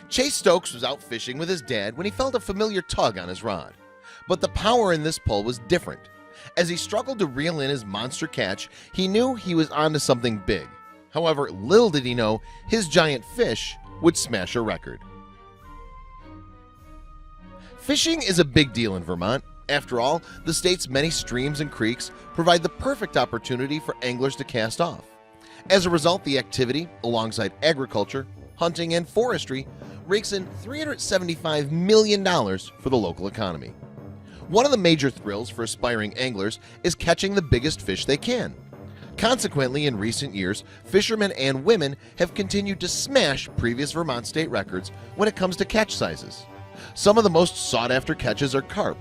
Chase Stokes was out fishing with his dad when he felt a familiar tug on his rod. But the power in this pull was different. As he struggled to reel in his monster catch, he knew he was onto something big. However, little did he know his giant fish would smash a record. Fishing is a big deal in Vermont. After all, the state's many streams and creeks provide the perfect opportunity for anglers to cast off. As a result, the activity, alongside agriculture, hunting, and forestry, rakes in $375 million for the local economy. One of the major thrills for aspiring anglers is catching the biggest fish they can. Consequently, in recent years, fishermen and women have continued to smash previous Vermont state records when it comes to catch sizes. Some of the most sought-after catches are carp.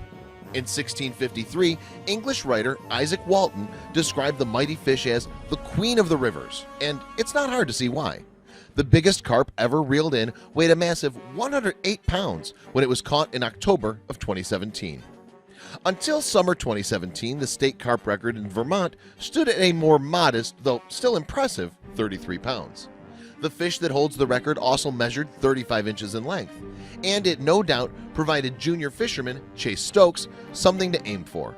In 1653, English writer Isaac Walton described the mighty fish as the queen of the rivers, and it's not hard to see why. The biggest carp ever reeled in weighed a massive 108 pounds when it was caught in October of 2017. Until summer 2017, the state carp record in Vermont stood at a more modest, though still impressive, 33 pounds. The fish that holds the record also measured 35 inches in length, and it no doubt provided junior fisherman Chase Stokes something to aim for.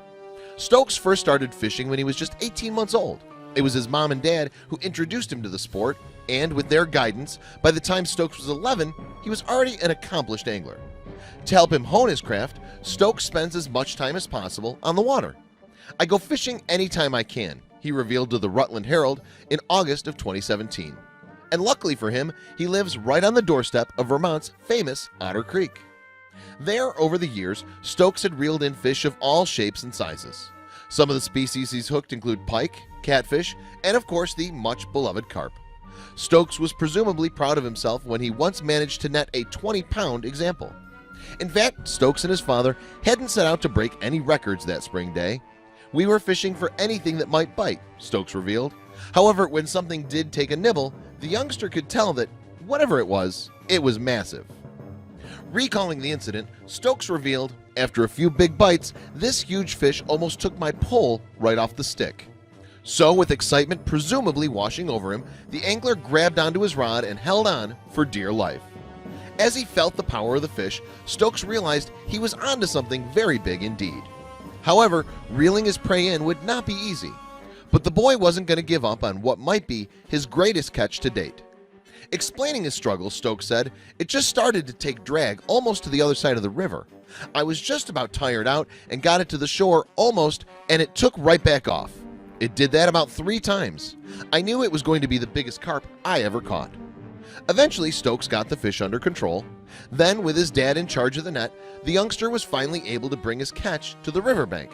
Stokes first started fishing when he was just 18 months old. It was his mom and dad who introduced him to the sport, and with their guidance, by the time Stokes was 11, he was already an accomplished angler. To help him hone his craft, Stokes spends as much time as possible on the water. "I go fishing anytime I can," he revealed to the Rutland Herald in August of 2017. And luckily for him, he lives right on the doorstep of Vermont's famous Otter Creek. There, over the years, Stokes had reeled in fish of all shapes and sizes. Some of the species he's hooked include pike, catfish, and of course the much beloved carp. Stokes was presumably proud of himself when he once managed to net a 20-pound example. In fact, Stokes and his father hadn't set out to break any records that spring day. "We were fishing for anything that might bite," Stokes revealed. However, when something did take a nibble, the youngster could tell that, whatever it was massive. Recalling the incident, Stokes revealed, "After a few big bites, this huge fish almost took my pole right off the stick." So, with excitement presumably washing over him, the angler grabbed onto his rod and held on for dear life. As he felt the power of the fish, Stokes realized he was onto something very big indeed. However, reeling his prey in would not be easy. But the boy wasn't going to give up on what might be his greatest catch to date. Explaining his struggle, Stokes said, "It just started to take drag almost to the other side of the river. I was just about tired out and got it to the shore almost, and it took right back off. It did that about 3 times. I knew it was going to be the biggest carp I ever caught." Eventually, Stokes got the fish under control. Then, with his dad in charge of the net, the youngster was finally able to bring his catch to the riverbank.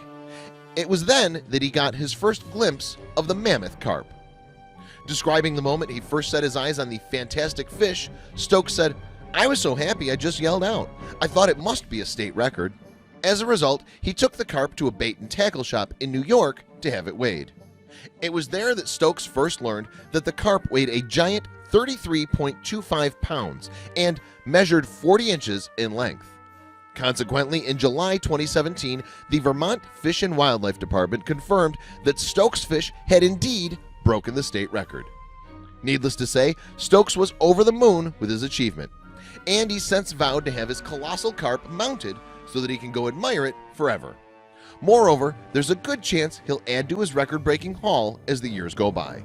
It was then that he got his first glimpse of the mammoth carp. Describing the moment he first set his eyes on the fantastic fish, Stokes said, "I was so happy I just yelled out. I thought it must be a state record." As a result, he took the carp to a bait and tackle shop in New York to have it weighed. It was there that Stokes first learned that the carp weighed a giant 33.25 pounds and measured 40 inches in length. Consequently, in July 2017, the Vermont Fish and Wildlife Department confirmed that Stokes' fish had indeed broken the state record. Needless to say, Stokes was over the moon with his achievement, and he's since vowed to have his colossal carp mounted so that he can go admire it forever. Moreover, there's a good chance he'll add to his record-breaking haul as the years go by.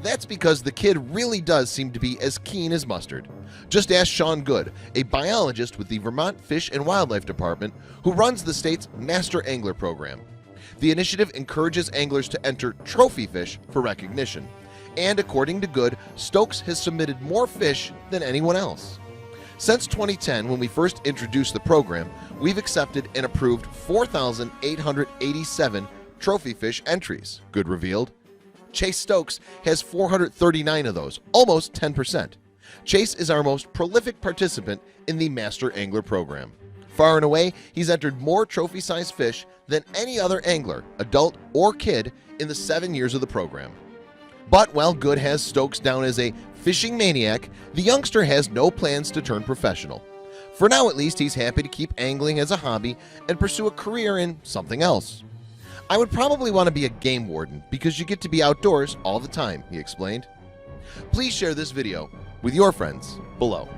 That's because the kid really does seem to be as keen as mustard. Just ask Sean Good, a biologist with the Vermont Fish and Wildlife Department, who runs the state's Master Angler program. The initiative encourages anglers to enter trophy fish for recognition, and according to Good, Stokes has submitted more fish than anyone else. Since 2010, when we first introduced the program, we've accepted and approved 4,887 trophy fish entries, Good revealed. Chase Stokes has 439 of those, almost 10%. Chase is our most prolific participant in the Master Angler program. Far and away, he's entered more trophy-sized fish than any other angler, adult or kid, in the 7 years of the program. But while Good has Stokes down as a fishing maniac, the youngster has no plans to turn professional. For now, at least, he's happy to keep angling as a hobby and pursue a career in something else. "I would probably want to be a game warden because you get to be outdoors all the time," he explained. Please share this video with your friends below.